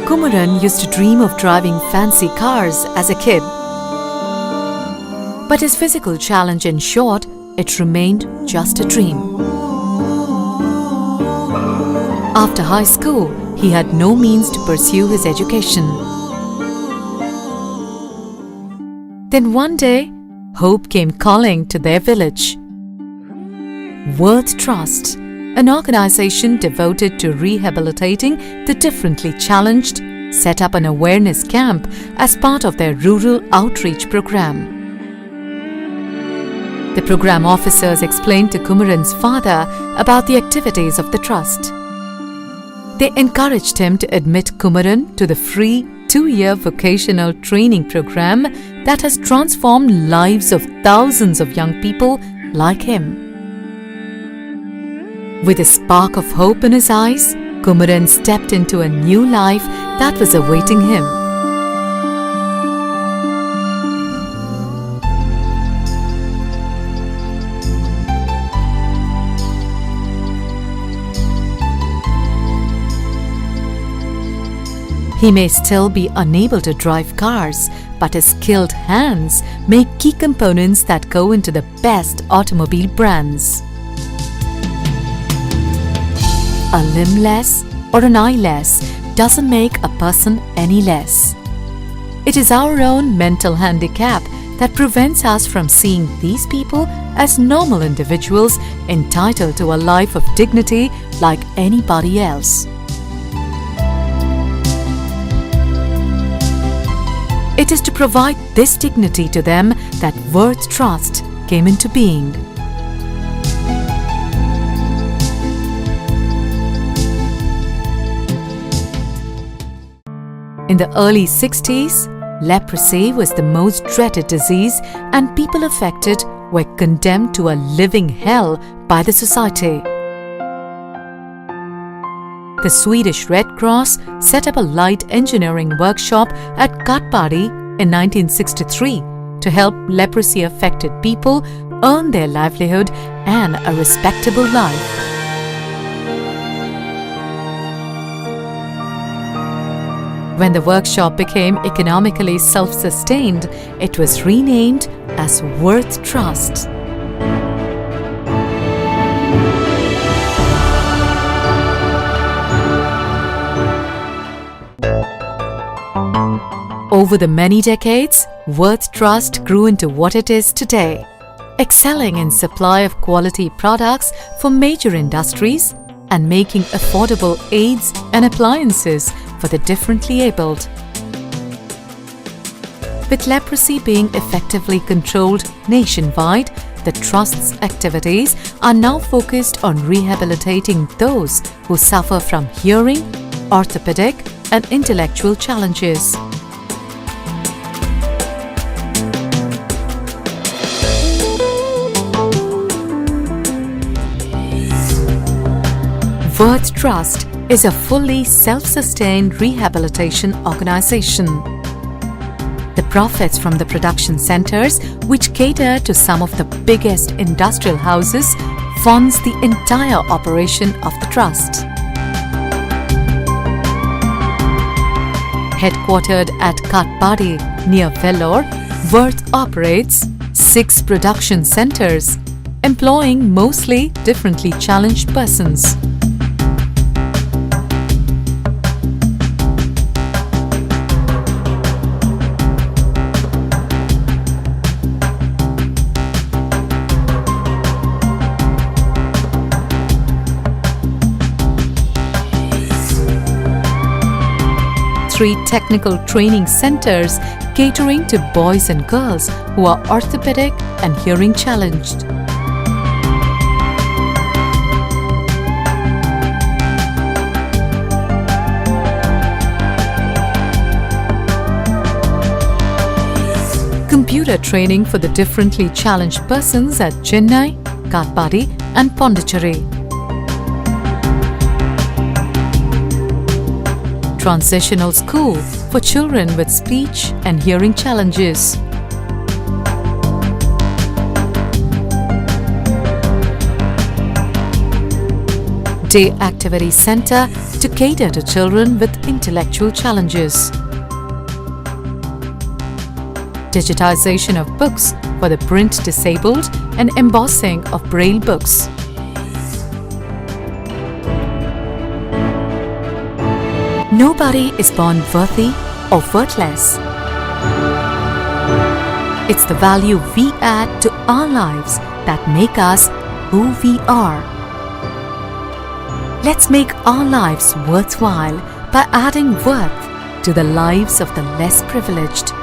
Kumaran used to dream of driving fancy cars as a kid. But his physical challenge ensured it remained just a dream. After high school, he had no means to pursue his education. Then one day, hope came calling to their village. Worth Trust, an organization devoted to rehabilitating the differently challenged, set up an awareness camp as part of their rural outreach program. The program officers explained to Kumaran's father about the activities of the trust. They encouraged him to admit Kumaran to the free 2-year vocational training program that has transformed lives of thousands of young people like him. With a spark of hope in his eyes, Kumaran stepped into a new life that was awaiting him. He may still be unable to drive cars, but his skilled hands make key components that go into the best automobile brands. A limb less or an eye less doesn't make a person any less. It is our own mental handicap that prevents us from seeing these people as normal individuals entitled to a life of dignity like anybody else. It is to provide this dignity to them that Worth Trust came into being. In the early 60s, leprosy was the most dreaded disease and people affected were condemned to a living hell by the society. The Swedish Red Cross set up a light engineering workshop at Katpadi in 1963 to help leprosy-affected people earn their livelihood and a respectable life. When the workshop became economically self-sustained, it was renamed as Worth Trust. Over the many decades, Worth Trust grew into what it is today, excelling in supply of quality products for major industries and making affordable aids and appliances for the differently abled. With leprosy being effectively controlled nationwide, the Trust's activities are now focused on rehabilitating those who suffer from hearing, orthopedic, and intellectual challenges. Worth Trust is a fully self-sustained rehabilitation organization. The profits from the production centers, which cater to some of the biggest industrial houses, funds the entire operation of the trust. Headquartered at Katpadi near Vellore, Worth operates 6 production centers, employing mostly differently challenged persons. Three technical training centers catering to boys and girls who are orthopedic and hearing challenged. Computer training for the differently challenged persons at Chennai, Katpadi and Pondicherry. Transitional School for children with speech and hearing challenges. Day Activity Center to cater to children with intellectual challenges. Digitization of books for the print disabled and embossing of braille books. Nobody is born worthy or worthless. It's the value we add to our lives that make us who we are. Let's make our lives worthwhile by adding worth to the lives of the less privileged.